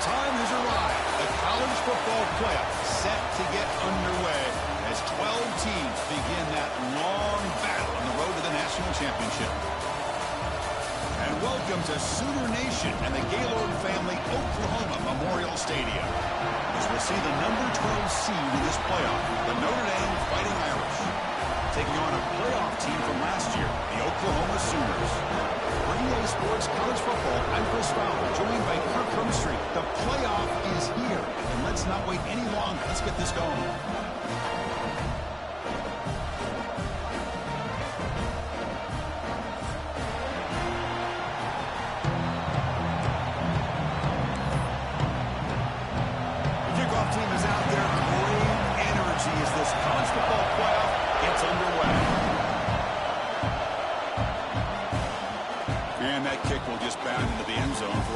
time has arrived. The college football playoff set to get underway as 12 teams begin that long battle on the road to the national championship. And welcome to Sooner Nation and the Gaylord Family Oklahoma Memorial Stadium, as we'll see the number 12 seed in this playoff, the Notre Dame Fighting Irish, taking on a playoff team from last year, the Oklahoma Sooners. For EA Sports College Football, I'm Chris Fowler, joined by Kirk Herbstreit. The playoff is here, and let's not wait any longer. Let's get this going.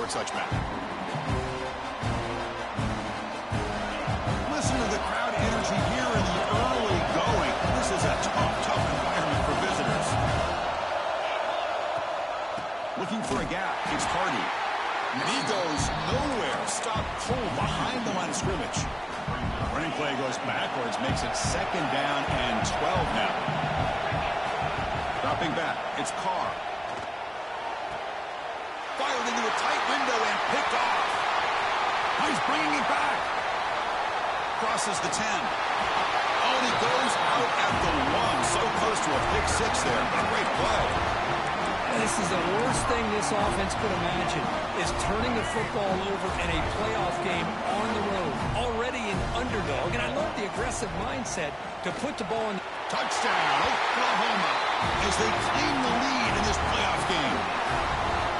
Touchback. Listen to the crowd energy here in the early going. This is a tough environment for visitors. Looking for a gap. It's Hardy. And he goes nowhere. Stop cold behind the line of scrimmage. Running play goes backwards, makes it 2nd down and 12 now. Dropping back. It's Carr. Fired into a tight window and picked off. Now he's bringing it back. Crosses the 10. Oh, and he goes out at the 1. So close to a pick 6 there. What a great play. This is the worst thing this offense could imagine, is turning the football over in a playoff game on the road. Already an underdog, and I love the aggressive mindset to put the ball in. Touchdown, Oklahoma, as they claim the lead in this playoff game.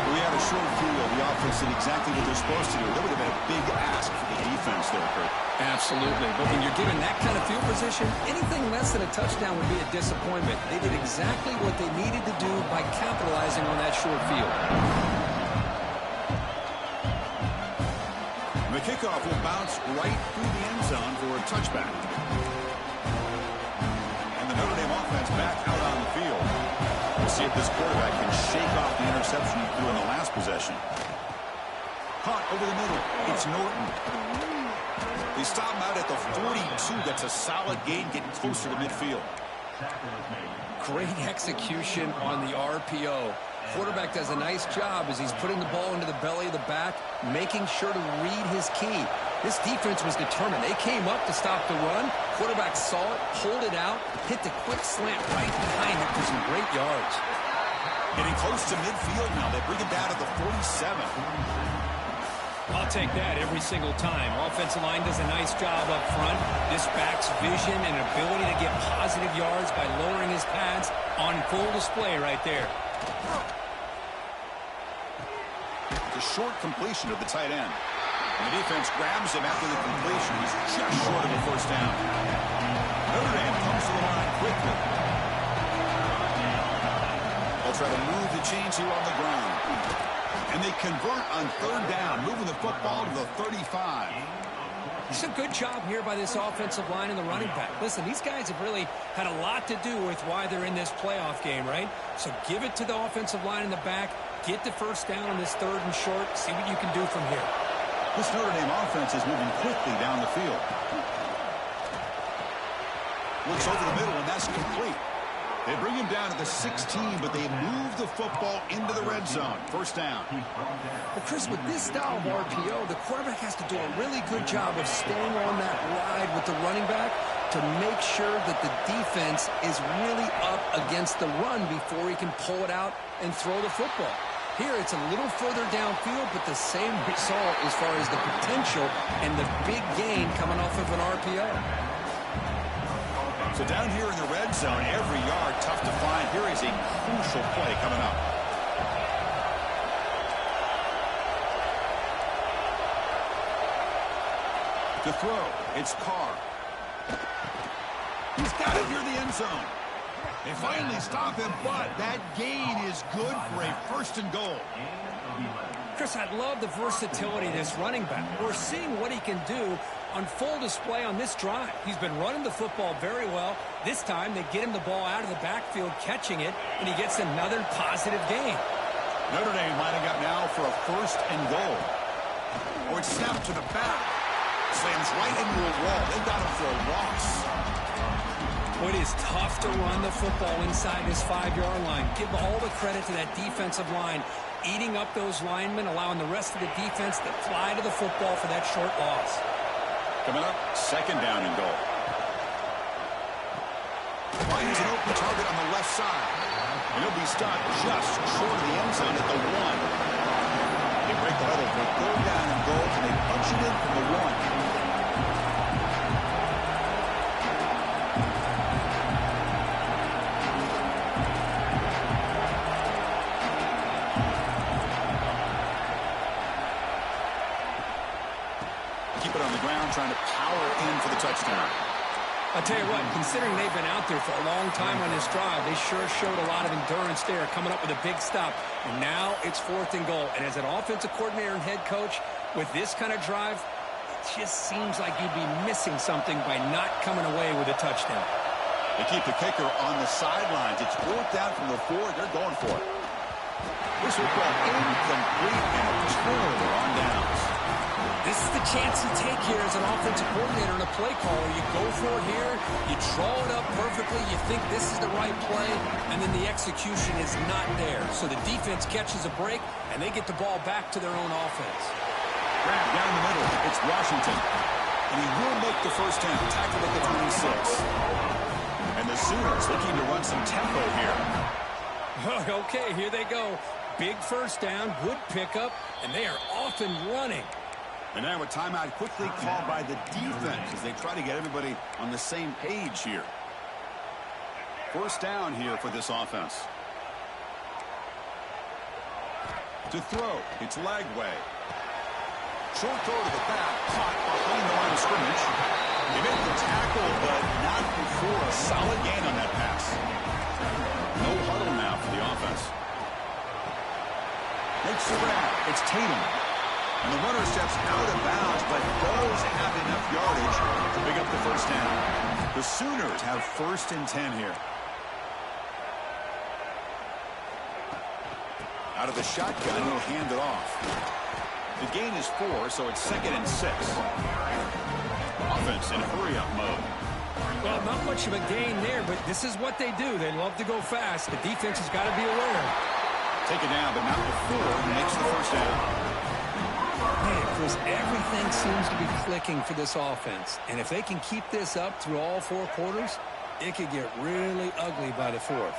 We had a short field. The offense did exactly what they're supposed to do. That would have been a big ask for the defense there, Kurt. Absolutely. But when you're given that kind of field position, anything less than a touchdown would be a disappointment. They did exactly what they needed to do by capitalizing on that short field. The kickoff will bounce right through the end zone for a touchback. And the Notre Dame offense back out on the field. We'll see if this quarterback can shake off the interception he threw in the last possession. Caught over the middle. It's Norton. They stop him out at the 42. That's a solid gain, getting closer to midfield. Great execution on the RPO. Quarterback does a nice job as he's putting the ball into the belly of the back, making sure to read his key. This defense was determined. They came up to stop the run. Quarterback saw it, pulled it out, hit the quick slant right behind it for some great yards. Getting close to midfield now. They bring him down to the 47. I'll take that every single time. Offensive line does a nice job up front. This back's vision and ability to get positive yards by lowering his pads on full display right there. The short completion of the tight end. And the defense grabs him after the completion. He's just short of a first down. Notre Dame comes to the line quickly. They'll try to move the chains here on the ground. And they convert on 3rd down, moving the football to the 35. It's a good job here by this offensive line and the running back. Listen, these guys have really had a lot to do with why they're in this playoff game, right? So give it to the offensive line in the back. Get the first down on this 3rd and short. See what you can do from here. This Notre Dame offense is moving quickly down the field. Looks over the middle, and that's complete. They bring him down to the 16, but they move the football into the red zone. First down. Well, Chris, with this style of RPO, the quarterback has to do a really good job of staying on that ride with the running back to make sure that the defense is really up against the run before he can pull it out and throw the football. Here, it's a little further downfield, but the same result as far as the potential and the big gain coming off of an RPO. So down here in the red zone, every yard tough to find. Here is a crucial play coming up. To throw, it's Carr. He's got it near the end zone. They finally stop him, but that gain is good for a 1st and goal. Chris, I love the versatility of this running back. We're seeing what he can do on full display on this drive. He's been running the football very well. This time, they get him the ball out of the backfield, catching it, and he gets another positive gain. Notre Dame lining up now for a 1st and goal. Oh, it's snapped to the back. Slams right into a wall. They got him for a loss. It is tough to run the football inside this 5-yard line. Give all the credit to that defensive line, eating up those linemen, allowing the rest of the defense to fly to the football for that short loss. Coming up, second down and goal. Finds an open target on the left side. And he'll be stopped just short of the end zone at the 1. They break the huddle for third down and goal, and they punch it in from the 1. Trying to power in for the touchdown. I'll tell you what, considering they've been out there for a long time on this drive, they sure showed a lot of endurance there, coming up with a big stop. And now it's 4th and goal. And as an offensive coordinator and head coach, with this kind of drive, it just seems like you'd be missing something by not coming away with a touchdown. They keep the kicker on the sidelines. It's 4th down from the 4. They're going for it. This will go incomplete and a turnover on downs. This is the chance you take here as an offensive coordinator and a play caller. You go for it here, you draw it up perfectly, you think this is the right play, and then the execution is not there. So the defense catches a break, and they get the ball back to their own offense. Grab down the middle. It's Washington. And he will make the first down. Tackled at the 26. And the Sooners looking to run some tempo here. Okay, here they go. Big first down, good pickup, and they are off and running. And now a timeout quickly called by the defense as they try to get everybody on the same page here. First down here for this offense. To throw, it's Lagway. Short throw to the back, caught behind the line of scrimmage. They make the tackle, but not before a solid gain on that pass. No huddle now for the offense. Makes the grab. It's Tatum. And the runner steps out of bounds, but does have enough yardage to pick up the first down. The Sooners have 1st and 10 here. Out of the shotgun, he'll hand it off. The gain is 4, so it's 2nd and 6. Offense in hurry-up mode. Well, not much of a gain there, but this is what they do. They love to go fast. The defense has got to be aware. Take it down, but not before he makes the first down. Man, Chris, everything seems to be clicking for this offense. And if they can keep this up through all 4 quarters, it could get really ugly by the 4th.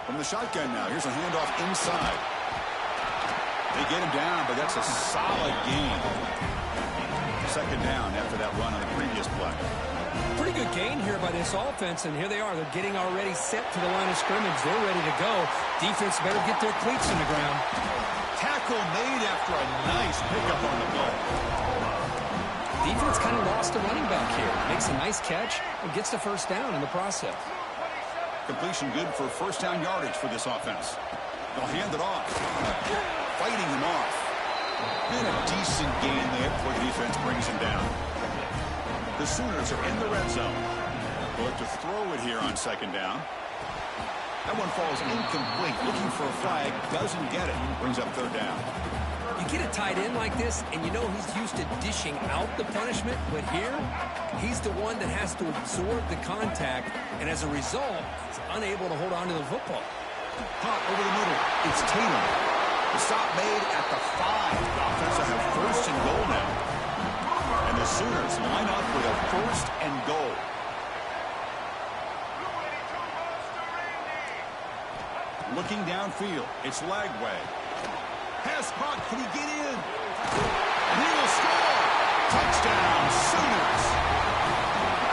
From the shotgun now, here's a handoff inside. They get him down, but that's a solid gain. 2nd down after that run on the previous play. Pretty good gain here by this offense, and here they are. They're getting already set to the line of scrimmage. They're ready to go. Defense better get their cleats in the ground. Tackle made after a nice pickup on the play. Defense kind of lost a running back here. Makes a nice catch and gets the first down in the process. Completion good for first down yardage for this offense. They'll hand it off. Fighting him off. And a decent gain there before the defense brings him down. The Sooners are in the red zone. They'll have to throw it here on 2nd down. That one falls incomplete. Looking for a flag. Doesn't get it. Brings up 3rd down. You get a tight end like this, and you know he's used to dishing out the punishment, but here, he's the one that has to absorb the contact, and as a result, he's unable to hold on to the football. Hot over the middle. It's Tatum. The stop made at the 5. The offense will have 1st and goal now. And the Sooners line up with a 1st and goal. Looking downfield, it's Lagway. Pass caught, can he get in? And he will score! Touchdown, Sooners!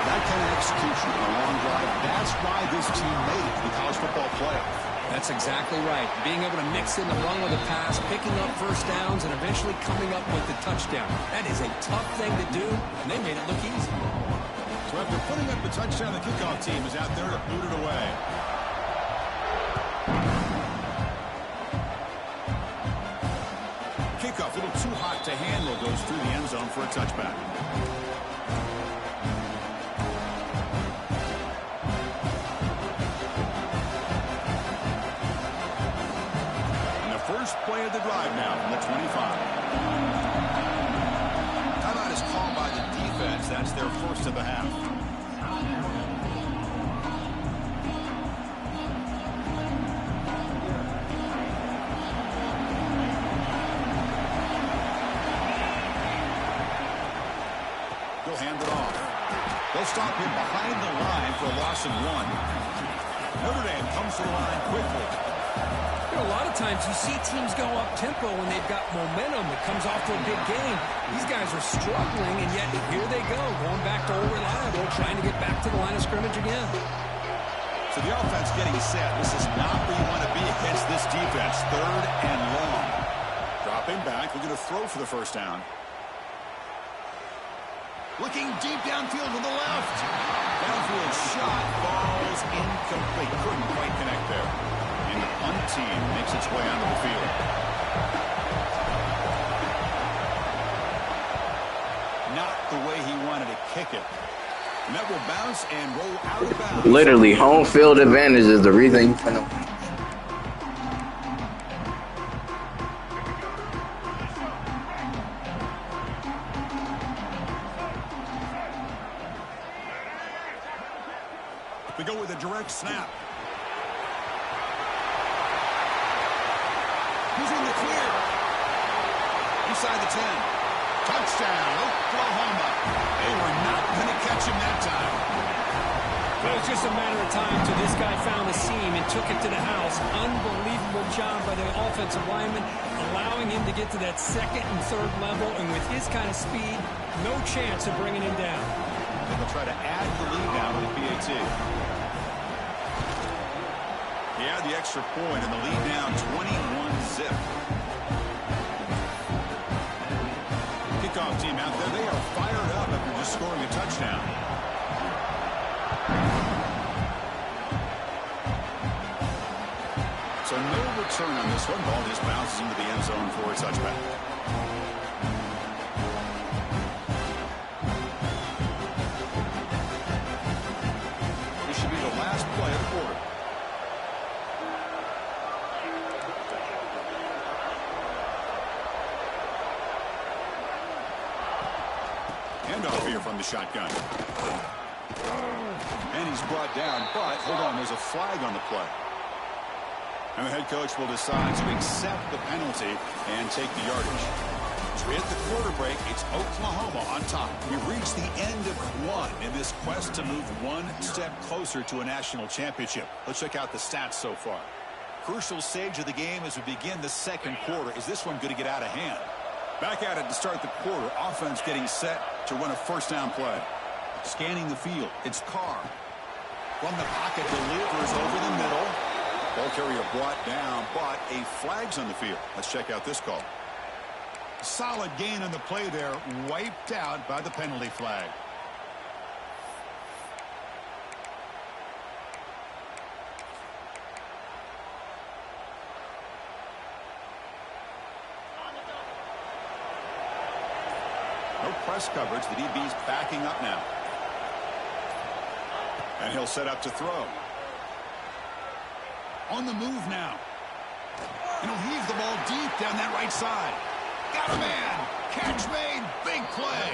That kind of execution on a long drive, that's why this team made it to the college football playoff. That's exactly right. Being able to mix in the run with the pass, picking up first downs, and eventually coming up with the touchdown. That is a tough thing to do, and they made it look easy. So after putting up the touchdown, the kickoff team is out there to boot it away. Kickoff, a little too hot to handle, goes through the end zone for a touchback. And the first play of the drive now from the 25. yards. That's their first of the half. He'll hand it off. They'll stop him behind the line for a loss of 1. Notre Dame comes to the line quickly. You know, a lot of times you see teams go up-tempo when they've got momentum. It comes off to a big game. These guys are struggling, and yet here they go, going back to old reliable, trying to get back to the line of scrimmage again. So the offense getting set. This is not where you want to be against this defense. 3rd and long. Dropping back, looking to throw for the first down. Looking deep downfield to the left. Downfield shot falls incomplete. Couldn't quite connect there. And the punt team makes its way onto the field. Not the way he wanted to kick it. And that will bounce and roll out of bounds. Literally, home field advantage is the reason. We go with a direct snap. He's in the clear. Inside the 10. Touchdown, Oklahoma. They were not going to catch him that time. Well, it was just a matter of time till this guy found the seam and took it to the house. Unbelievable job by the offensive lineman, allowing him to get to that 2nd and 3rd level. And with his kind of speed, no chance of bringing him down. They'll try to add the lead now with the PAT. He had the extra point, and the lead now 21-zip. Kickoff team out there. They are fired up after just scoring a touchdown. So no return on this one. Ball just bounces into the end zone for a touchback. This should be the last play of the quarter. Handoff here from the shotgun. And he's brought down, but hold on, there's a flag on the play. And the head coach will decide to accept the penalty and take the yardage. So we hit the quarter break. It's Oklahoma on top. We've reached the end of 1 in this quest to move 1 step closer to a national championship. Let's check out the stats so far. Crucial stage of the game as we begin the 2nd quarter. Is this one going to get out of hand? Back at it to start the quarter. Offense getting set to run a first down play. Scanning the field. It's Carr. From the pocket, delivers over the middle. Ball carrier brought down, but a flag's on the field. Let's check out this call. Solid gain on the play there, wiped out by the penalty flag. No press coverage. The DB's backing up now. And he'll set up to throw. On the move now. And he'll heave the ball deep down that right side. Got a man. Catch made. Big play.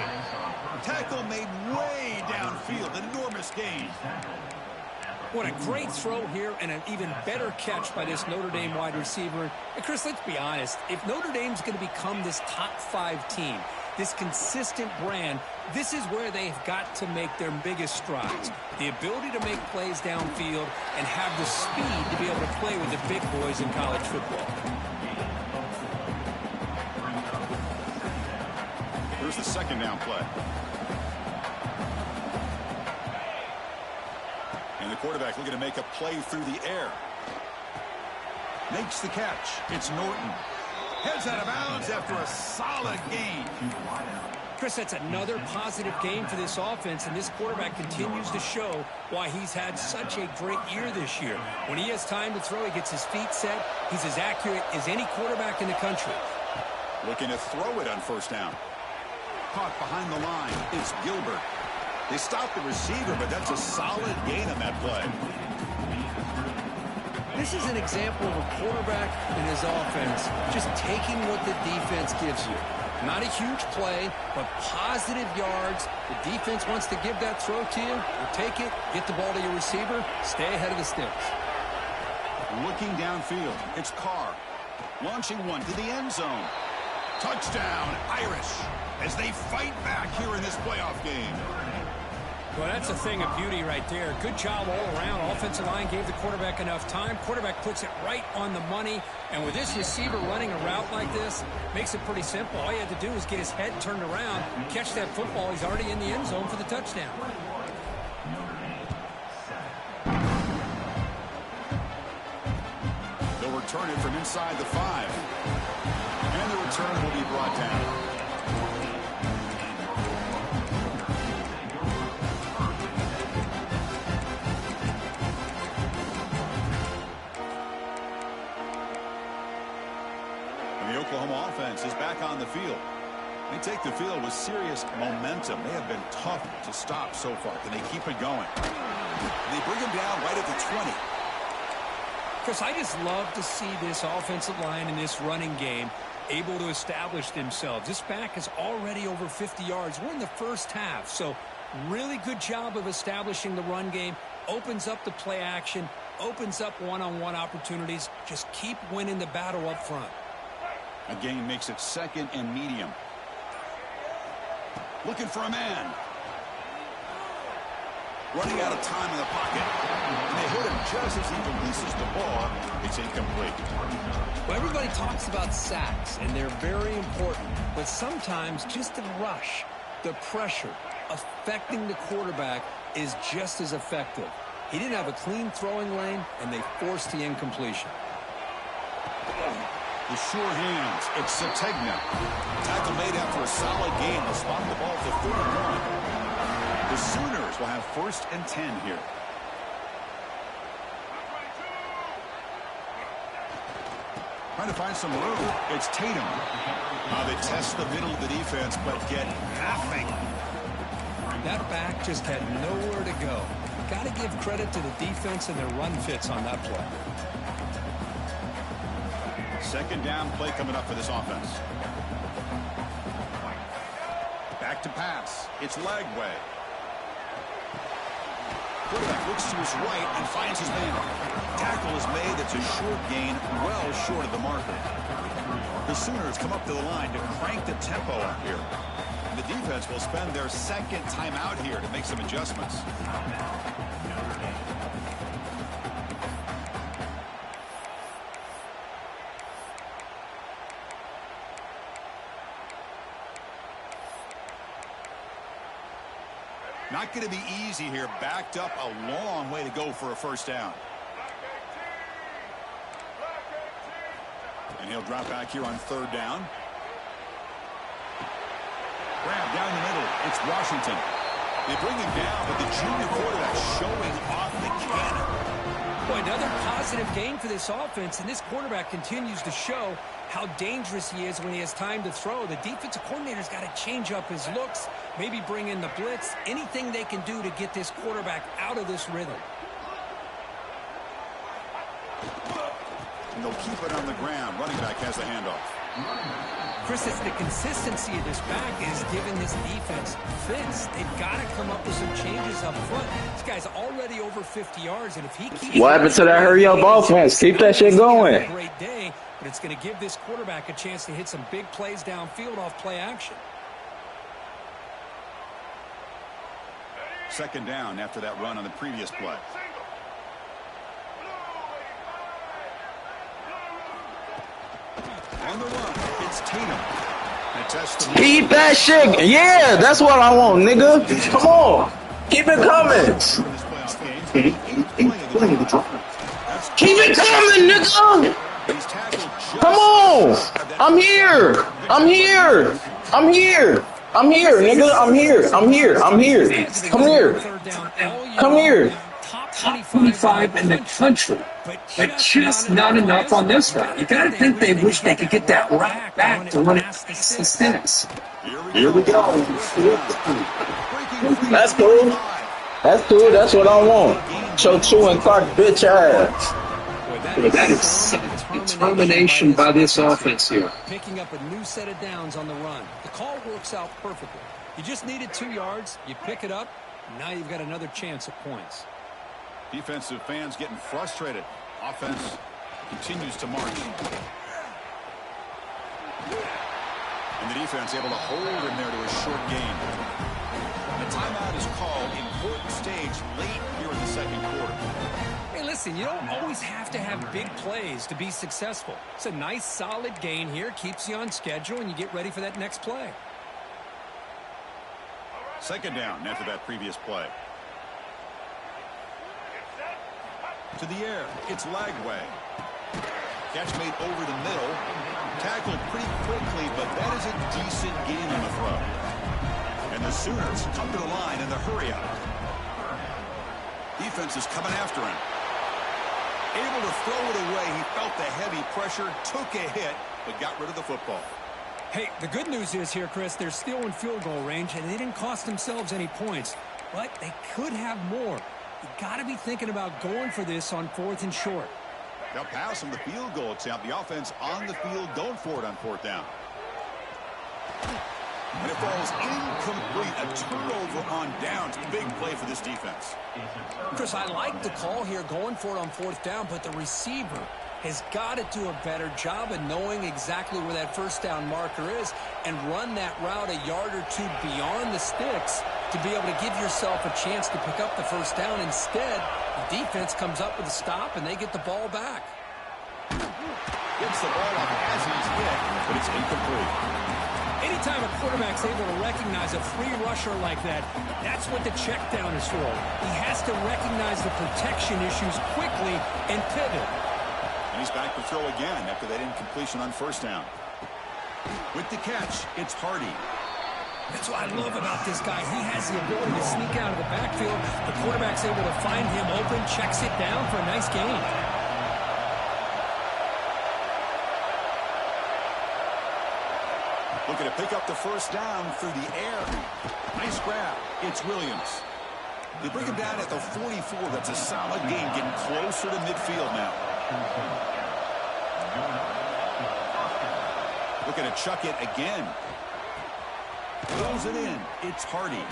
Tackle made way downfield. Enormous gain. What a great throw here and an even better catch by this Notre Dame wide receiver. And Chris, let's be honest. If Notre Dame's going to become this top 5 team, this consistent brand, this is where they've got to make their biggest strides. The ability to make plays downfield and have the speed to be able to play with the big boys in college football. Here's the 2nd down play. And the quarterback looking to make a play through the air. Makes the catch. It's Norton. Heads out of bounds after a solid gain. Chris, that's another positive game for this offense, and this quarterback continues to show why he's had such a great year this year. When he has time to throw, he gets his feet set. He's as accurate as any quarterback in the country. Looking to throw it on first down. Caught behind the line. It's Gilbert. They stopped the receiver, but that's a solid gain on that play. This is an example of a quarterback and his offense just taking what the defense gives you. Not a huge play, but positive yards. The defense wants to give that throw to you. You take it, get the ball to your receiver, stay ahead of the sticks. Looking downfield, it's Carr. Launching one to the end zone. Touchdown, Irish, as they fight back here in this playoff game. Well, that's a thing of beauty right there. Good job all around. Offensive line gave the quarterback enough time. Quarterback puts it right on the money. And with this receiver running a route like this, makes it pretty simple. All you have to do is get his head turned around, catch that football. He's already in the end zone for the touchdown. They'll return it from inside the 5. And the return will be brought down. The Oklahoma offense is back on the field. They take the field with serious momentum. They have been tough to stop so far. Can they keep it going? They bring him down right at the 20. Chris, I just love to see this offensive line in this running game able to establish themselves. This back is already over 50 yards. We're in the first half, so really good job of establishing the run game. Opens up the play action, opens up one-on-one opportunities. Just keep winning the battle up front. A gain makes it 2nd and medium. Looking for a man. Running out of time in the pocket. And they hit him just as he releases the ball. It's incomplete. Well, everybody talks about sacks, and they're very important. But sometimes just the rush, the pressure, affecting the quarterback is just as effective. He didn't have a clean throwing lane, and they forced the incompletion. The sure hands. It's Sategna. Tackle made after a solid game. They'll spot the ball for 31. The Sooners will have 1st and 10 here. Trying to find some room. It's Tatum. They test the middle of the defense, but get nothing. That back just had nowhere to go. Got to give credit to the defense and their run fits on that play. 2nd down play coming up for this offense. Back to pass. It's Lagway. Quarterback looks to his right and finds his man. Tackle is made. That's a short gain, well short of the marker. The Sooners come up to the line to crank the tempo up here. And the defense will spend their 2nd timeout here to make some adjustments. Not going to be easy here. Backed up a long way to go for a 1st down. And he'll drop back here on 3rd down. Grab down the middle. It's Washington. They bring him down, but the junior quarterback showing off the cannon. Boy, another positive game for this offense, and this quarterback continues to show how dangerous he is when he has time to throw. The defensive coordinator's got to change up his looks, maybe bring in the blitz, anything they can do to get this quarterback out of this rhythm. And they'll keep it on the ground. Running back has the handoff. Chris, it's the consistency of this back is giving this defense fits. They've got to come up with some changes up front. This guy's already over 50 yards, and if he keeps... What happened to that hurry-up offense? Keep that shit going. Great day, but it's going to give this quarterback a chance to hit some big plays downfield off play action. 2nd down after that run on the previous play. On the run, it's Tatum. Keep that shit. Yeah, that's what I want, nigga. Come on. Keep it coming. Keep it coming, nigga. Come on. I'm here. I'm here. I'm here. I'm here, nigga. I'm here. I'm here. I'm here. Come here. Come here. Top 25 in the country, but just not enough on this one. You got to think they wish they could get that right back to run it past the Stennis. Here we go. That's cool. That's cool. That's what I want. Show 2 and Clark bitch ass. That is determination by this offense here. Picking up a new set of downs on the run. The call works out perfectly. You just needed 2 yards. You pick it up. Now you've got another chance at points. Defensive fans getting frustrated. Offense continues to march. And the defense able to hold him there to a short gain. The timeout is called. Important stage late here in the second quarter. Hey, listen, you don't always have to have big plays to be successful. It's a nice, solid gain here. Keeps you on schedule, and you get ready for that next play. Second down after that previous play. To the air, it's Lagway. Catch made over the middle. Tackled pretty quickly, but that is a decent gain on the throw. And the Sooners come to the line in the hurry up. Defense is coming after him. Able to throw it away. He felt the heavy pressure, took a hit, but got rid of the football. Hey, the good news is here, Chris, they're still in field goal range, and they didn't cost themselves any points. But they could have more. You got to be thinking about going for this on 4th and short. They'll pass on the field goal attempt. The offense on the field going for it on 4th down. And it falls incomplete. A turnover on downs. Big play for this defense. Chris, I like the call here going for it on 4th down, but the receiver has got to do a better job of knowing exactly where that 1st down marker is and run that route a yard or 2 beyond the sticks to be able to give yourself a chance to pick up the 1st down. Instead, the defense comes up with a stop, and they get the ball back. Gets the ball up as he's hit, but it's incomplete. Anytime a quarterback's able to recognize a free rusher like that, that's what the check down is for. He has to recognize the protection issues quickly and pivot. And he's back to throw again after that incompletion on 1st down. With the catch, it's Hardy. That's what I love about this guy. He has the ability to sneak out of the backfield. The quarterback's able to find him open, checks it down for a nice gain. Looking to pick up the 1st down through the air. Nice grab. It's Williams. They bring him down at the 44. That's a solid gain, getting closer to midfield now. Looking to chuck it again. Pulls it in. It's Hardy.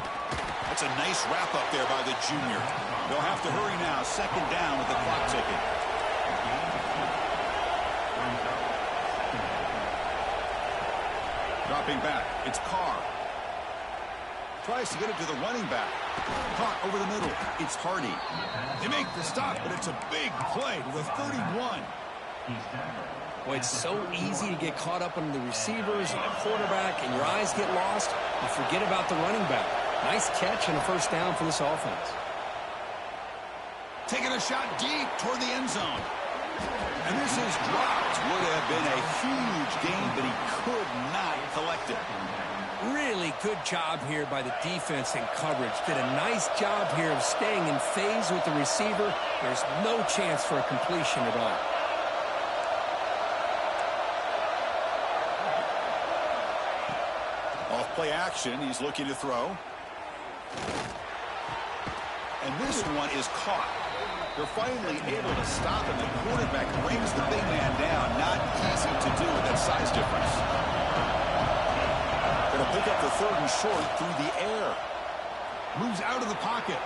That's a nice wrap up there by the junior. They'll have to hurry now. 2nd down with the clock ticking. Dropping back. It's Carr. Tries to get it to the running back. Caught over the middle. It's Hardy. They make the stop, but it's a big play to the 31. Boy, it's so easy to get caught up on the receivers and the quarterback, and your eyes get lost. You forget about the running back. Nice catch and a 1st down for this offense. Taking a shot deep toward the end zone. And this is dropped. Would have been a huge gain, but he could not collect it. Really good job here by the defense in coverage. Did a nice job here of staying in phase with the receiver. There's no chance for a completion at all. Off play action. He's looking to throw. And this one is caught. They're finally able to stop him. The quarterback brings the big man down. Not easy to do with that size difference. Going to pick up the 3rd and short through the air. Moves out of the pocket.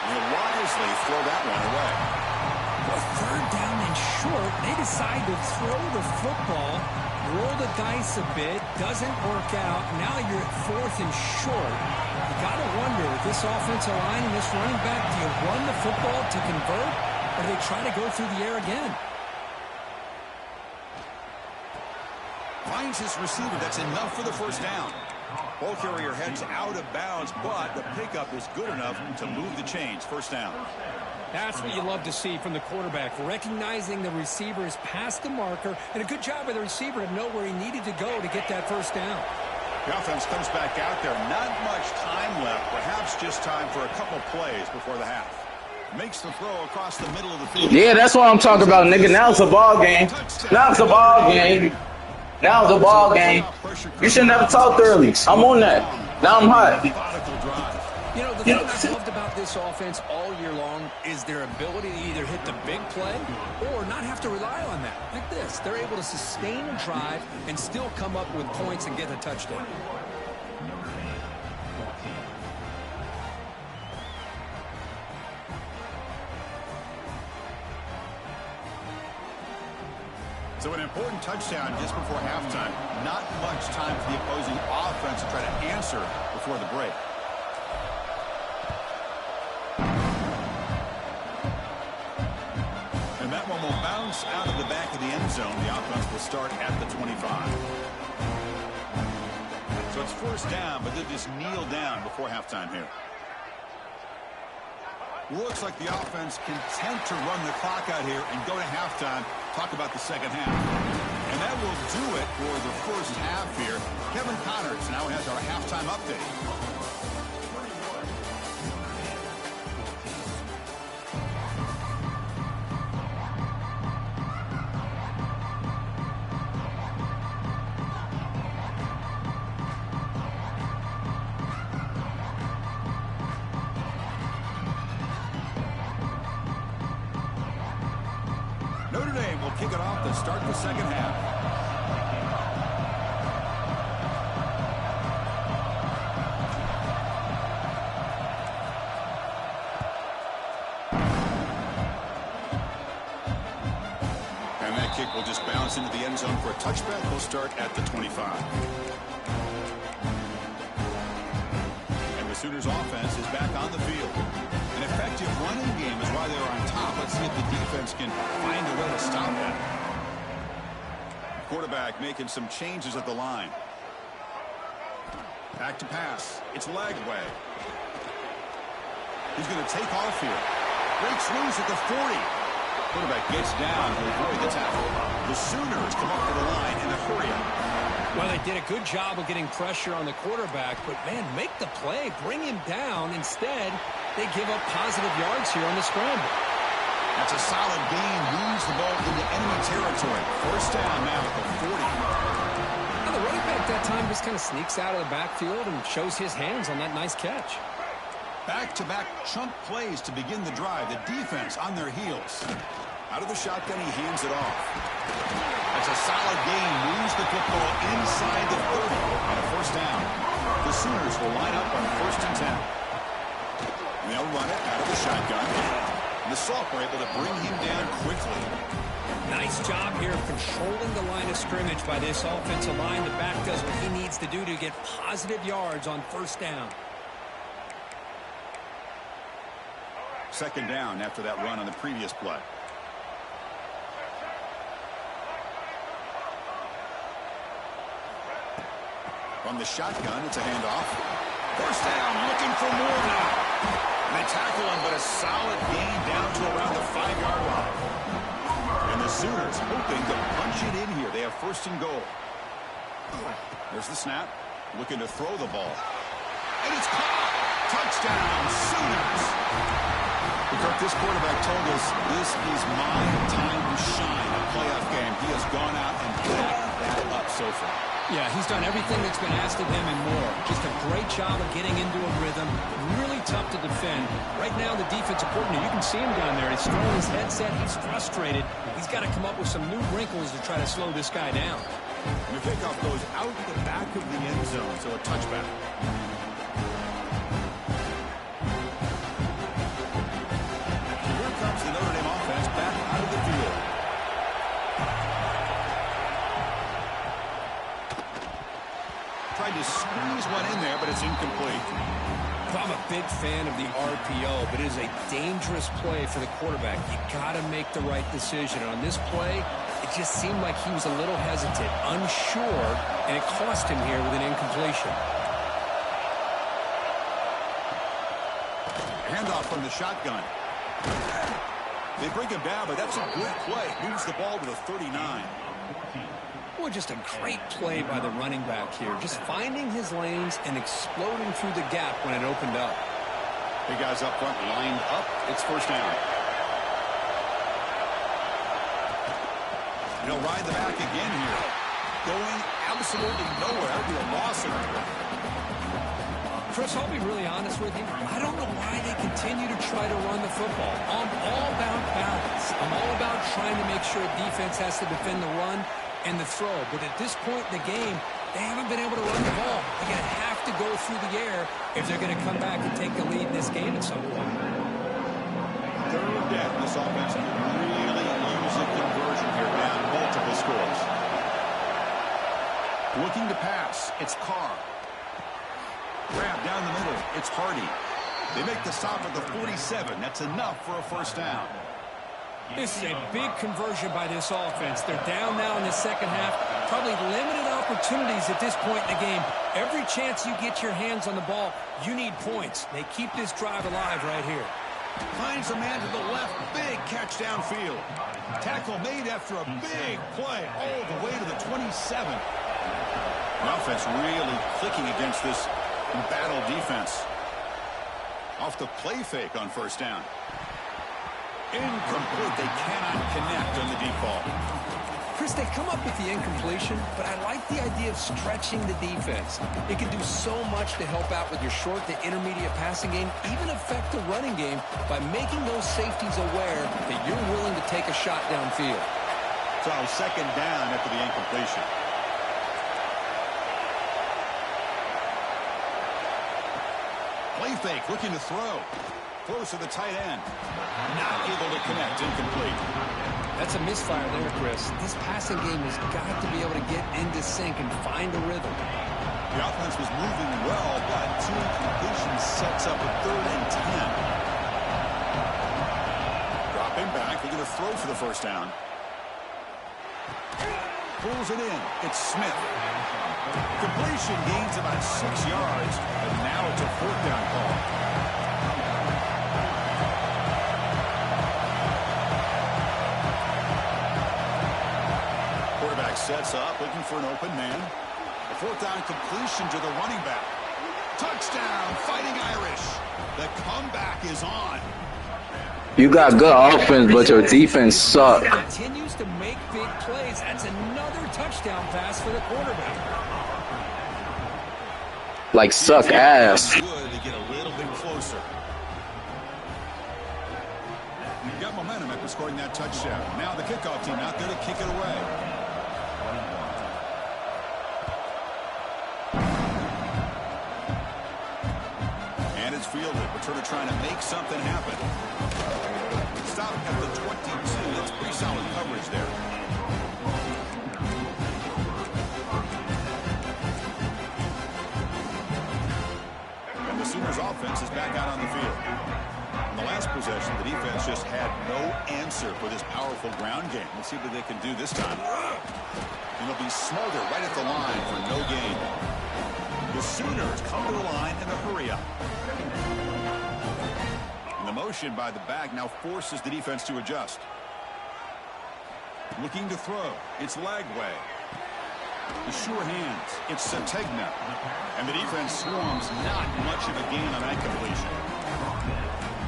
He'll wisely throw that one away. Well, 3rd down and short. They decide to throw the football. Roll the dice a bit. Doesn't work out. Now you're at 4th and short. You got to wonder, with this offensive line and this running back, do you run the football to convert, or do they try to go through the air again? Finds his receiver. That's enough for the 1st down. Ball carrier heads out of bounds, but the pickup is good enough to move the chains. 1st down. That's what you love to see from the quarterback, recognizing the receiver is past the marker, and a good job by the receiver to know where he needed to go to get that 1st down. The offense comes back out there. Not much time left. Perhaps just time for a couple plays before the half. Makes the throw across the middle of the field. Yeah, that's what I'm talking about, nigga. Now it's a ball game. Now it's a ball game. Now it's a ball game. You shouldn't have talked early. I'm on that. Now I'm hot. You You know, the thing I've loved about this offense all year long is their ability to either hit the big play or not have to rely on that. Like this, they're able to sustain a drive and still come up with points and get a touchdown. So an important touchdown just before halftime. Not much time for the opposing offense to try to answer before the break. And that one will bounce out of the back of the end zone. The offense will start at the 25. So it's first down, but they'll just kneel down before halftime here. Looks like the offense content to run the clock out here and go to halftime. Talk about the second half. And that will do it for the first half here. Kevin Connors now has our halftime update. Notre Dame will kick it off to start the second half. And that kick will just bounce into the end zone for a touchback. We'll start at the 25. And the Sooners offense is back on the field. An effective running game is why they're on top. Let's see if the defense can find a way to stop that. Quarterback making some changes at the line. Back to pass. It's Lagway. He's going to take off here. Breaks loose at the 40. Quarterback gets down to avoid the tackle. The Sooners come up to the line in a hurry-up. Well, they did a good job of getting pressure on the quarterback, but, man, make the play. Bring him down. Instead, they give up positive yards here on the scramble. That's a solid gain. Moves the ball into enemy territory. First down now at the 40. Now, the running back that time just kind of sneaks out of the backfield and shows his hands on that nice catch. Back-to-back chunk plays to begin the drive. The defense on their heels. Out of the shotgun, he hands it off. That's a solid gain. Moves the football inside the 30 on a first down. The Sooners will line up on first and 10. And they'll run it out of the shotgun. And the Salk were able to bring him down quickly. Nice job here of controlling the line of scrimmage by this offensive line. The back does what he needs to do to get positive yards on first down. Second down after that run on the previous play. From the shotgun, it's a handoff. First down, looking for more now. And they tackle him, but a solid gain down to around the 5-yard line. And the Sooners hoping to punch it in here. They have first and goal. There's the snap. Looking to throw the ball. And it's caught. Touchdown, Sooners. Kirk, this quarterback told us this is my time to shine. A playoff game. He has gone out and backed that up so far. Yeah, he's done everything that's been asked of him and more. Just a great job of getting into a rhythm. Really tough to defend. Right now, the defensive coordinator, you can see him down there. He's throwing his headset. He's frustrated. He's got to come up with some new wrinkles to try to slow this guy down. And the kickoff goes out the back of the end zone, so a touchback. Here comes the Notre Dame offense back out of the field. Tried to squeeze one in there, but it's incomplete. I'm a big fan of the RPO, but it is a dangerous play for the quarterback. You got to make the right decision. And on this play, it just seemed like he was a little hesitant, unsure, and it cost him here with an incompletion. Handoff from the shotgun. They bring him down, but that's a good play. Moves the ball to the 39. Boy, just a great play by the running back here. Just finding his lanes and exploding through the gap when it opened up. Big guys up front lined up. It's first down. And he'll ride the back again here. Going absolutely nowhere. It'll be a loss of it. Chris, I'll be really honest with you. I don't know why they continue to try to run the football. I'm all about balance. I'm all about trying to make sure defense has to defend the run and the throw. But at this point in the game, they haven't been able to run the ball. They're going to have to go through the air if they're going to come back and take the lead in this game at some point. Third down. This offense can really use a conversion here, down multiple scores. Looking to pass. It's Carr. Grab down the middle. It's Hardy. They make the stop at the 47. That's enough for a first down. This is a big conversion by this offense. They're down now in the second half. Probably limited opportunities at this point in the game. Every chance you get your hands on the ball, you need points. They keep this drive alive right here. Finds a man to the left. Big catch downfield. Tackle made after a big play all the way to the 27. The offense really clicking against this battle defense. Off the play fake on first down. Incomplete. They cannot connect on the deep ball. Chris, they come up with the incompletion, but I like the idea of stretching the defense. It can do so much to help out with your short to intermediate passing game, even affect the running game by making those safeties aware that you're willing to take a shot downfield. So second down after the incompletion. Play fake, looking to throw. Close to the tight end. Not able to connect, incomplete. That's a misfire there, Chris. This passing game has got to be able to get into sync and find a rhythm. The offense was moving well, but two incompletions sets up a 3rd and 10. Dropping back, they're going to throw for the first down. Pulls it in. It's Smith. Completion gains about 6 yards, but now it's a 4th down call. Quarterback sets up, looking for an open man. A 4th down completion to the running back. Touchdown, Fighting Irish. The comeback is on. You got good offense, but your defense sucks. Continues to make big plays. That's another touchdown pass for the quarterback. Like suck ass. Good to get a little bit closer. You got momentum after scoring that touchdown. Now the kickoff team out there to kick it away. And it's fielded. Returner trying to make something happen. Stop at the 22. That's pretty solid coverage there. And the Sooners offense is back out on the field. In the last possession, the defense just had no answer for this powerful ground game. Let's see what they can do this time. And it'll be smothered right at the line for no gain. The Sooners come to the line in a hurry-up. And the motion by the back now forces the defense to adjust. Looking to throw. It's Lagway. The sure hands. It's Sategna. And the defense swarms. Not much of a gain on that completion.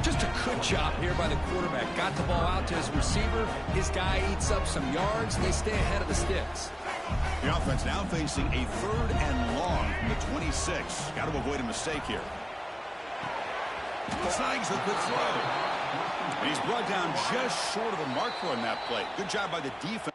Just a good job here by the quarterback. Got the ball out to his receiver. His guy eats up some yards, and they stay ahead of the sticks. The offense now facing a 3rd and long from the 26. Got to avoid a mistake here. Snags the good throw. And he's brought down just short of the marker on that play. Good job by the defense.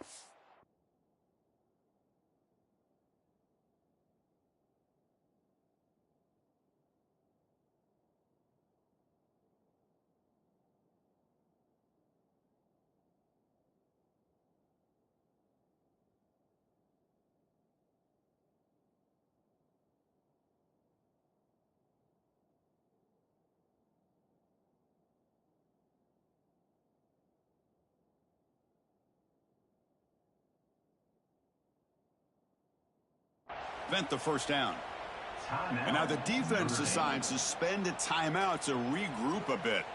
Prevent the first down. And now the defense decides to spend a timeout to regroup a bit.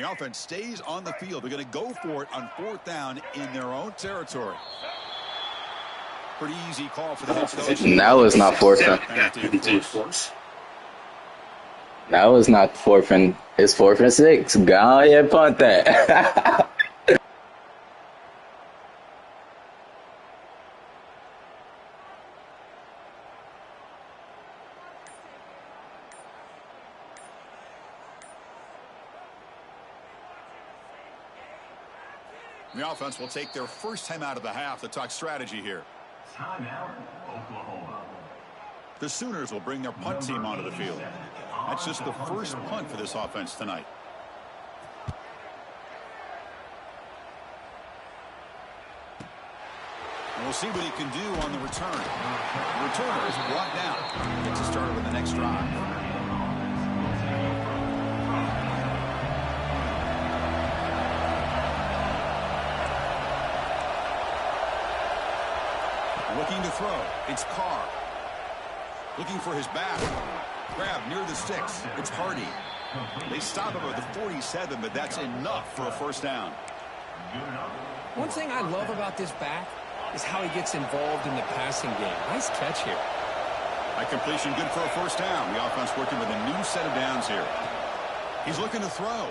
And the offense stays on the field. They're going to go for it on 4th down in their own territory. Pretty easy call for the head coach. Now it's not 4th down. Now it's not 4th and it's 4th and 6. Go ahead, punt that. The offense will take their first time out of the half to talk strategy here. Timeout, Oklahoma. The Sooners will bring their punt team onto the field. That's just the first punt for this offense tonight. And we'll see what he can do on the return. The returner is brought down. Gets a starter with the next drive. Looking to throw. It's Carr. Looking for his back. Grab near the sticks. It's Hardy. They stop him at the 47, but that's enough for a first down. One thing I love about this back is how he gets involved in the passing game. Nice catch here. A completion good for a first down. The offense working with a new set of downs here. He's looking to throw.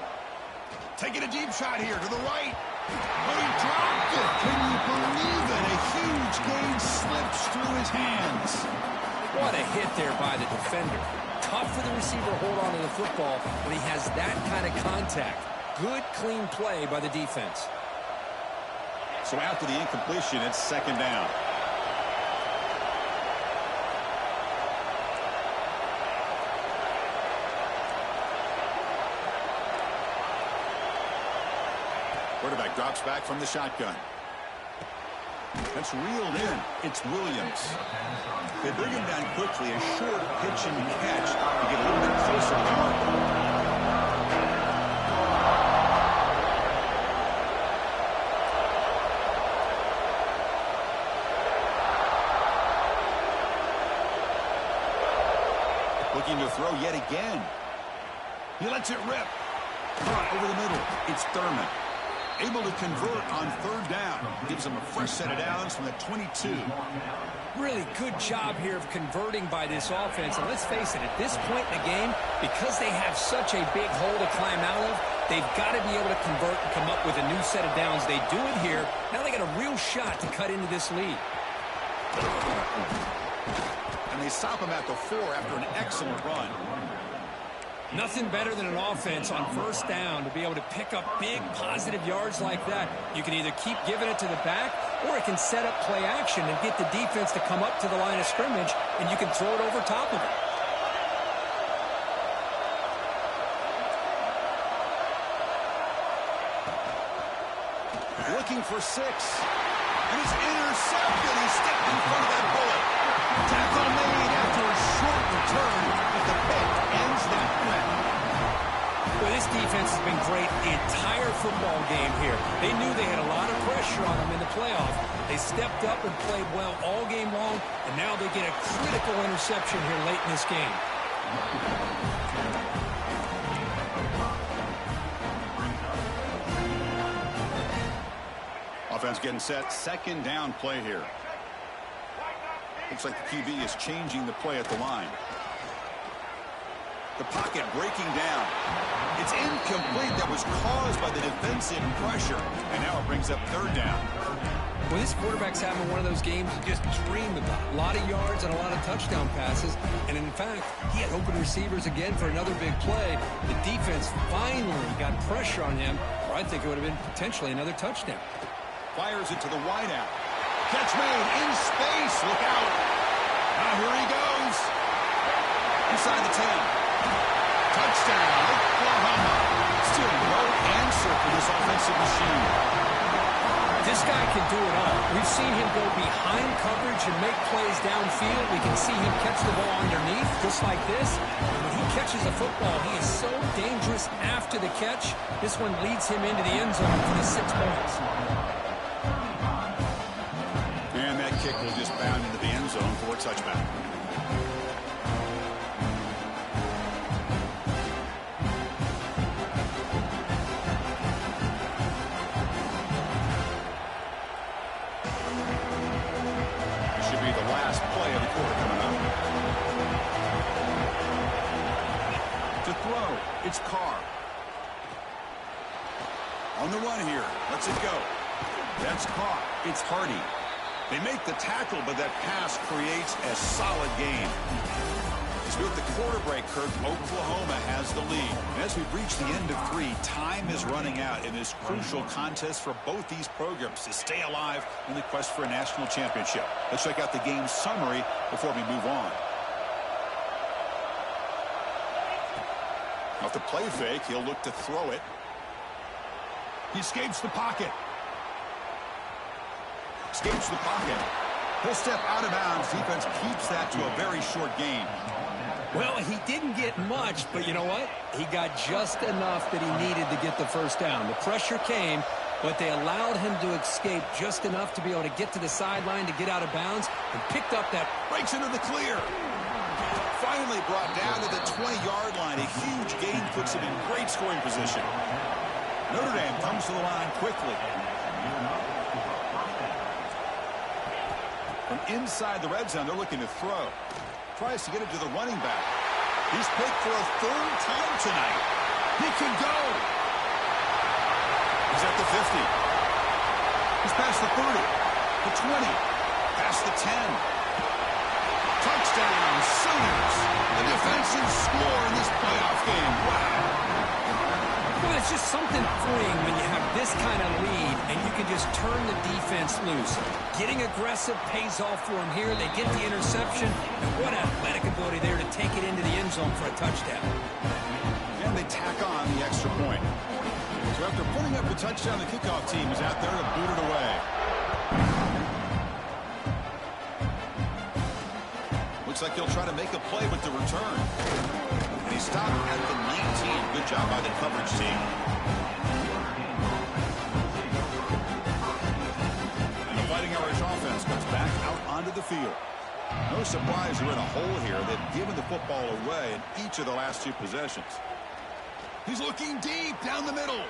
Taking a deep shot here to the right. But he dropped it. Can you believe it? A huge gain slips through his hands. What a hit there by the defender. Tough for the receiver to hold on to the football when he has that kind of contact. Good, clean play by the defense. So after the incompletion, it's 2nd down. Quarterback drops back from the shotgun. That's reeled in. It's Williams. They bring him down quickly. A short pitch and catch to get a little bit closer to the mark. Looking to throw yet again. He lets it rip. Caught over the middle. It's Thurman. Able to convert on 3rd down. Gives him a fresh set of downs from the 22. Really good job here of converting by this offense. And let's face it, at this point in the game, because they have such a big hole to climb out of, they've got to be able to convert and come up with a new set of downs. They do it here. Now they got a real shot to cut into this lead. And they stop him at the 4 after an excellent run. Nothing better than an offense on 1st down to be able to pick up big positive yards like that. You can either keep giving it to the back, or it can set up play action and get the defense to come up to the line of scrimmage, and you can throw it over top of it. Looking for 6. And it's intercepted. He stepped in front of that bullet. Tackle made after a short return, but the pick ends that threat. Well, this defense has been great the entire football game here. They knew they had a lot of pressure on them in the playoff. They stepped up and played well all game long, and now they get a critical interception here late in this game. Offense getting set. 2nd down play here. Looks like the QB is changing the play at the line. The pocket breaking down. It's incomplete. That was caused by the defensive pressure. And now it brings up 3rd down. Well, this quarterback's having one of those games you just dream about. A lot of yards and a lot of touchdown passes. And in fact, he had open receivers again for another big play. The defense finally got pressure on him, or I think it would have been potentially another touchdown. Fires it to the wideout. Catch made in space. Look out. Now here he goes. Inside the 10. Touchdown, Oklahoma. Still no answer for this offensive machine. This guy can do it all. We've seen him go behind coverage and make plays downfield. We can see him catch the ball underneath, just like this. When he catches a football, he is so dangerous after the catch. This one leads him into the end zone for the 6 points. And that kick will just bound into the end zone for a touchback. It's Carr. On the run here. Lets it go. That's caught. It's Hardy. They make the tackle, but that pass creates a solid game. As we look at the quarter break, Kirk, Oklahoma has the lead. And as we've reached the end of 3, time is running out in this crucial contest for both these programs to stay alive in the quest for a national championship. Let's check out the game summary before we move on. Off the play fake, he'll look to throw it. He escapes the pocket. Escapes the pocket. He'll step out of bounds. Defense keeps that to a very short gain. Well, he didn't get much, but you know what? He got just enough that he needed to get the first down. The pressure came, but they allowed him to escape just enough to be able to get to the sideline to get out of bounds and picked up that. Breaks into the clear. Finally brought down to the 20-yard line. A huge gain puts him in great scoring position. Notre Dame comes to the line quickly. From inside the red zone, they're looking to throw. Tries to get it to the running back. He's picked for a 3rd time tonight. He can go. He's at the 50. He's past the 30. The 20. Past the 10. Touchdown, Sooners. The defensive score in this playoff game. Wow. Well, it's just something freeing when you have this kind of lead and you can just turn the defense loose. Getting aggressive pays off for them here. They get the interception, and what athletic ability there to take it into the end zone for a touchdown. And they tack on the extra point. So after putting up the touchdown, the kickoff team is out there to boot it away. Looks like he'll try to make a play with the return. And he stopped at the 19. Good job by the coverage team. And the Fighting Irish offense comes back out onto the field. No surprise they're in a hole here. They've given the football away in each of the last 2 possessions. He's looking deep down the middle.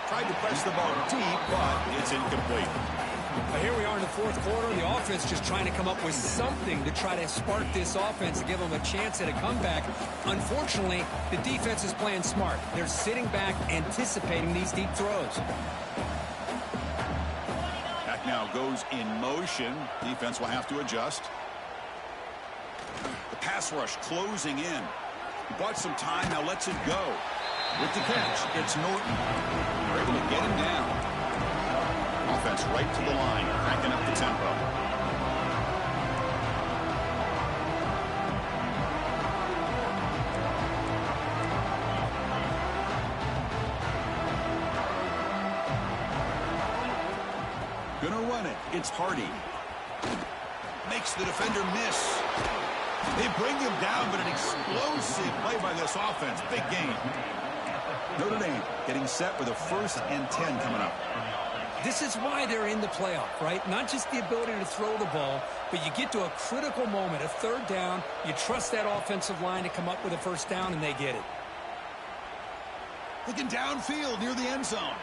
Tried to press the ball deep, but it's incomplete. But here we are in the 4th quarter. The offense just trying to come up with something to try to spark this offense to give them a chance at a comeback. Unfortunately, the defense is playing smart. They're sitting back, anticipating these deep throws. Back now goes in motion. Defense will have to adjust. The pass rush closing in. He bought some time, now lets it go. With the catch, it's Norton. They're able to get him down. Offense right to the line, cranking up the tempo. Gonna run it. It's Hardy. Makes the defender miss. They bring him down, but an explosive play by this offense. Big gain. Notre Dame getting set with a 1st and 10 coming up. This is why they're in the playoff, right? Not just the ability to throw the ball, but you get to a critical moment, a 3rd down. You trust that offensive line to come up with a 1st down, and they get it. Looking downfield near the end zone.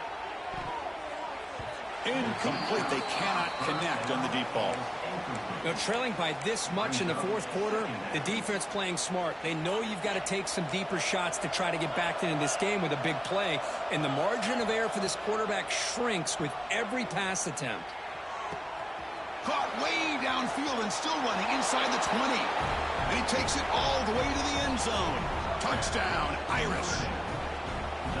Incomplete. They cannot connect on the deep ball. Now, trailing by this much in the 4th quarter, the defense playing smart. They know you've got to take some deeper shots to try to get back into this game with a big play. And the margin of error for this quarterback shrinks with every pass attempt. Caught way downfield and still running inside the 20. And he takes it all the way to the end zone. Touchdown, Irish.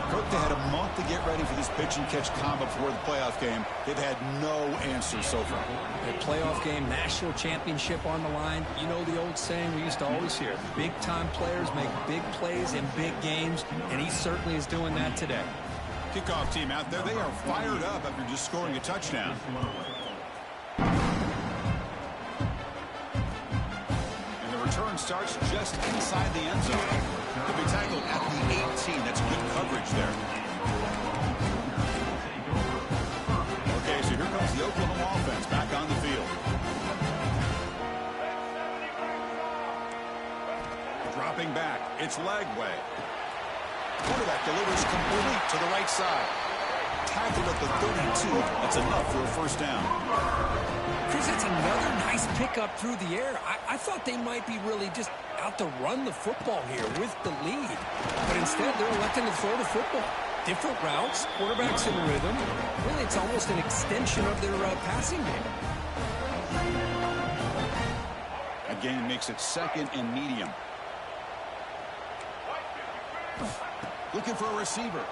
Kirk, they had a month to get ready for this pitch-and-catch combo before the playoff game. They've had no answers so far. A playoff game, national championship on the line. You know the old saying we used to always hear, big-time players make big plays in big games, and he certainly is doing that today. Kickoff team out there, they are fired up after just scoring a touchdown. And the return starts just inside the end zone. Could be tackled at the 18. That's good coverage there. Okay, so here comes the Oklahoma offense back on the field. Dropping back. It's Lagway. Quarterback delivers complete to the right side. Tackled at the 32. That's enough for a 1st down. Chris, that's another nice pickup through the air. I thought they might be really just out to run the football here with the lead. But instead, they're electing to throw the football. Different routes, quarterbacks in rhythm. Really, it's almost an extension of their passing game. That gain makes it 2nd and medium. Looking for a receiver.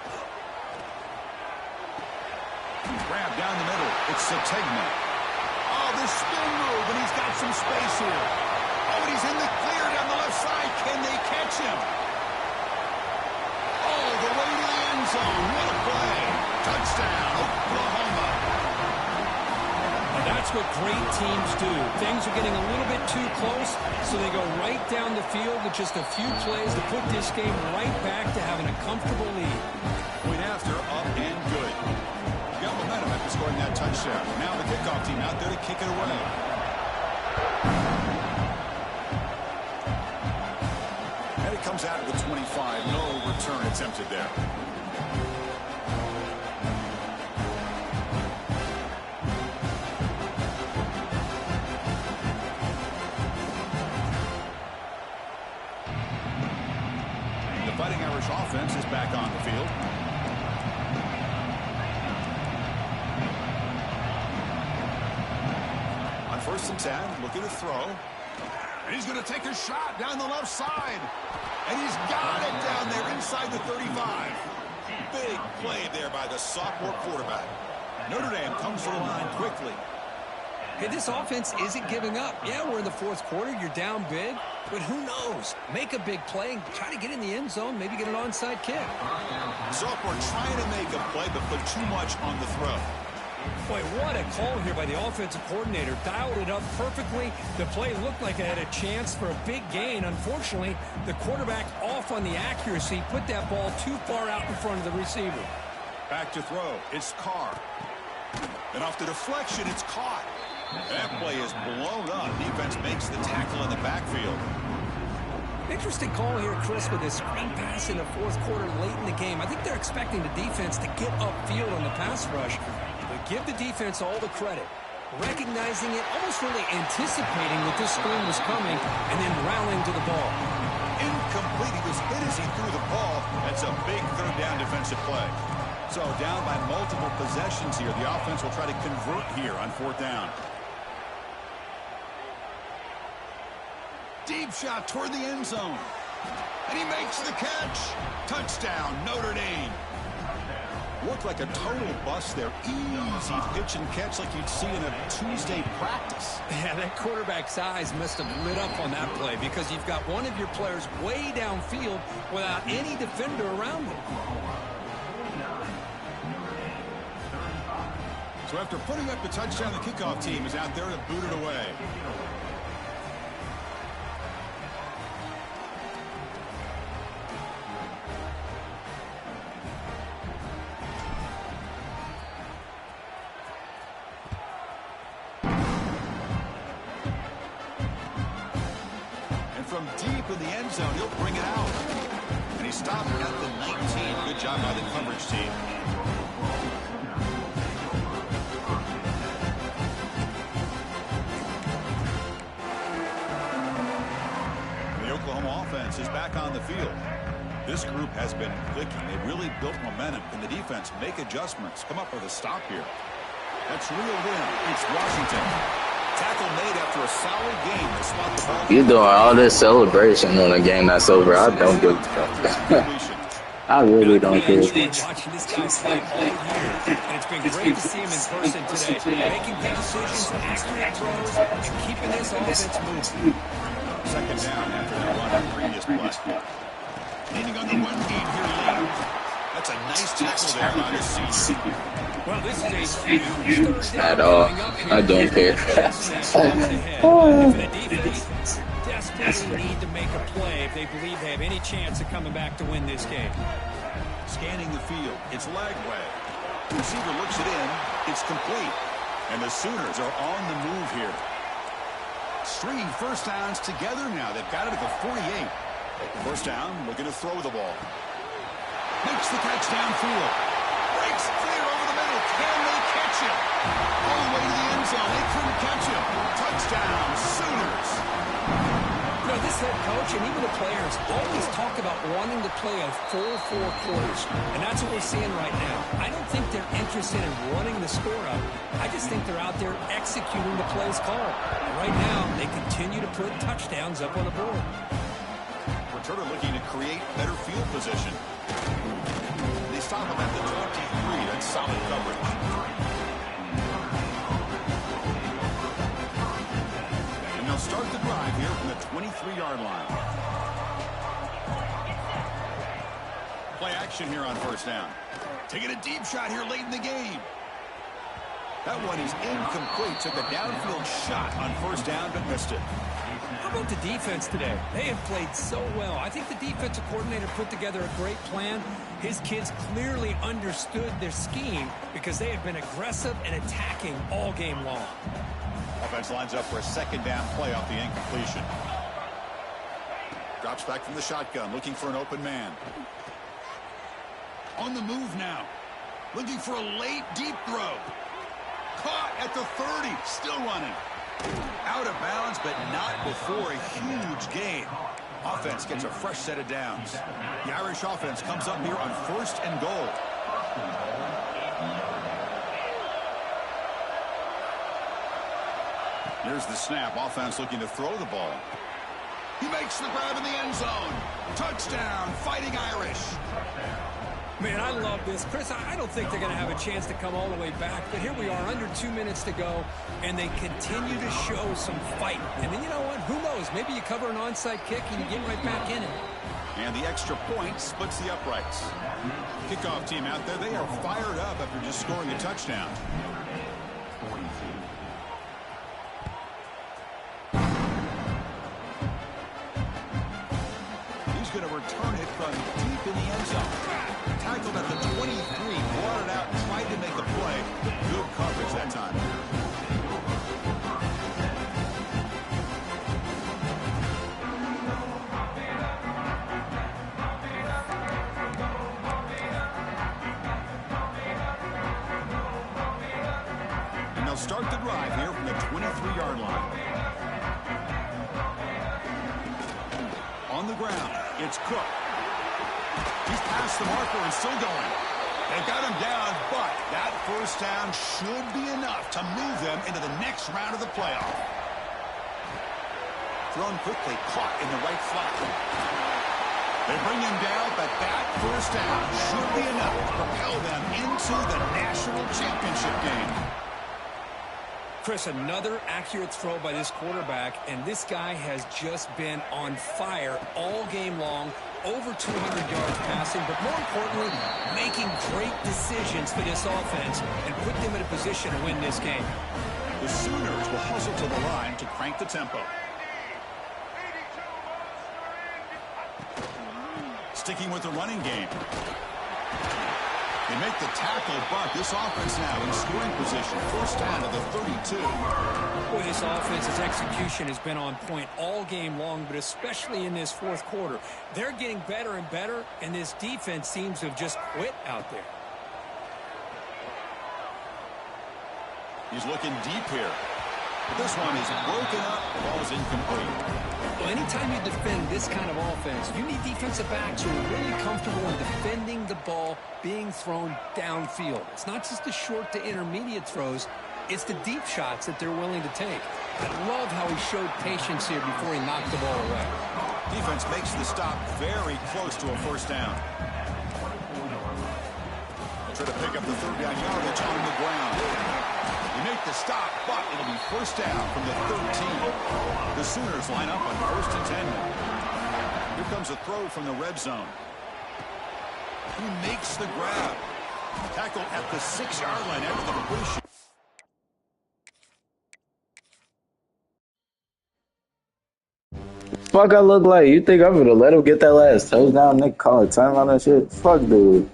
Grab down the middle. It's Sategna. Oh, the spin move, and he's got some space here. Oh, and he's in the clear down the left side. Can they catch him? Oh, the way to the end zone. What a play. Touchdown, Oklahoma. And that's what great teams do. Things are getting a little bit too close, so they go right down the field with just a few plays to put this game right back to having a comfortable lead. Point after, up and good. Got momentum after scoring that touchdown. Now the kickoff team out there to kick it away. And it comes out of the 25. No return attempted there. The Fighting Irish offense is back on the field. On 1st and 10, looking to throw. And he's going to take a shot down the left side. And he's got it down there inside the 35. Big play there by the sophomore quarterback. Notre Dame comes to the line quickly. Hey, this offense isn't giving up. Yeah, we're in the 4th quarter. You're down big. But who knows? Make a big play and try to get in the end zone. Maybe get an onside kick. Sophomore trying to make a play, but put too much on the throw. Boy, what a call here by the offensive coordinator. Dialed it up perfectly. The play looked like it had a chance for a big gain. Unfortunately, the quarterback off on the accuracy, put that ball too far out in front of the receiver. Back to throw. It's Carr. And off the deflection, it's caught. That play is blown up. Defense makes the tackle in the backfield. Interesting call here, Chris, with this screen pass in the 4th quarter late in the game. I think they're expecting the defense to get upfield on the pass rush. But give the defense all the credit. Recognizing it, almost really anticipating that this screen was coming, and then rallying to the ball. Incomplete. He was hit as he threw the ball. That's a big 3rd down defensive play. So down by multiple possessions here. The offense will try to convert here on 4th down. Deep shot toward the end zone. And he makes the catch. Touchdown, Notre Dame. Looked like a total bust there. Easy pitch and catch like you'd see in a Tuesday practice. Yeah, that quarterback's eyes must have lit up on that play because you've got one of your players way downfield without any defender around him. So after putting up the touchdown, the kickoff team is out there to boot it away. From deep in the end zone, he'll bring it out. And he stopped at the 19. Good job by the coverage team. The Oklahoma offense is back on the field. This group has been clicking. They really built momentum. Can the defense make adjustments? Come up with a stop here. That's reeled in. It's Washington. Tackle made after a solid game. They swat the ball. You doing all this celebration on a game that's over. I don't give a fuck. I really don't care. Watching this guy play all year, and it's been great to see him in person today. Making big decisions, accurate throws, and keeping this offense moving. 2nd down after that run in previous play. Leaning on the run game here, Lee. That's a nice tackle there by the senior. Well, this is a huge third At down all. coming up here. I don't care. If the defense desperately need to make a play if they believe they have any chance of coming back to win this game. Scanning the field. It's Lagway. The receiver looks it in. It's complete. And the Sooners are on the move here. Stringing 1st downs together now. They've got it at the 48. 1st down, looking to throw the ball. Makes the catch downfield. Breaks clear over the middle. Can they catch him? All the way to the end zone. They couldn't catch him. Touchdown, Sooners. You know, this head coach coach and even the players always talk about wanting to play a full 4 quarters, and that's what we're seeing right now. I don't think they're interested in running the score up. I just think they're out there executing the plays called. And right now, they continue to put touchdowns up on the board. Returner looking to create better field position. They stop him at the 23. That's solid coverage. And they'll start the drive here from the 23-yard line. Play action here on first down. Taking a deep shot here late in the game. That one is incomplete. Took a downfield shot on first down, but missed it. How about the defense today? They have played so well. I think the defensive coordinator put together a great plan. His kids clearly understood their scheme because they have been aggressive and attacking all game long. Offense lines up for a second down play off the incompletion. Drops back from the shotgun, looking for an open man. On the move now. Looking for a late, deep throw. Caught at the 30. Still running. Out of bounds, but not before a huge gain. Offense gets a fresh set of downs. The Irish offense comes up here on first and goal. Here's the snap. Offense looking to throw the ball. He makes the grab in the end zone. Touchdown, Fighting Irish. Man, I love this. Chris, I don't think they're going to have a chance to come all the way back, but here we are, under 2 minutes to go, and they continue to show some fight. And then you know what? Who knows? Maybe you cover an onside kick and you get right back in it. And the extra point splits the uprights. Kickoff team out there, they are fired up after just scoring a touchdown. He's going to return it from deep in the end zone. Tackled at the 23, brought it out, tried to make a play. Good coverage that time. And they'll start the drive here from the 23-yard line. On the ground, it's Cook. He's past the marker and still going. They've got him down, but that first down should be enough to move them into the next round of the playoff. Thrown quickly, caught in the right flat. They bring him down, but that first down should be enough to propel them into the national championship game. Chris, another accurate throw by this quarterback, and this guy has just been on fire all game long. Over 200 yards passing, but more importantly, making great decisions for this offense and put them in a position to win this game. The Sooners will hustle to the line to crank the tempo. Sticking with the running game. They make the tackle, but this offense now in scoring position. First down to the 32. Boy, this offense's execution has been on point all game long, but especially in this fourth quarter. They're getting better and better, and this defense seems to have just quit out there. He's looking deep here. This one is broken up. The ball is incomplete. Well, anytime you defend this kind of offense, you need defensive backs who are really comfortable in defending the ball being thrown downfield. It's not just the short to intermediate throws. It's the deep shots that they're willing to take. I love how he showed patience here before he knocked the ball away. Defense makes the stop very close to a first down. Try to pick up the third down yardage on the ground. They make the stop, but it'll be first down from the 13. The Sooners line up on first and 10 now. Here comes a throw from the red zone. He makes the grab. Tackled at the 6-yard line after the completion. Fuck I look like? You think I'm gonna let him get that last touchdown? Nick call it time on that shit? Fuck dude.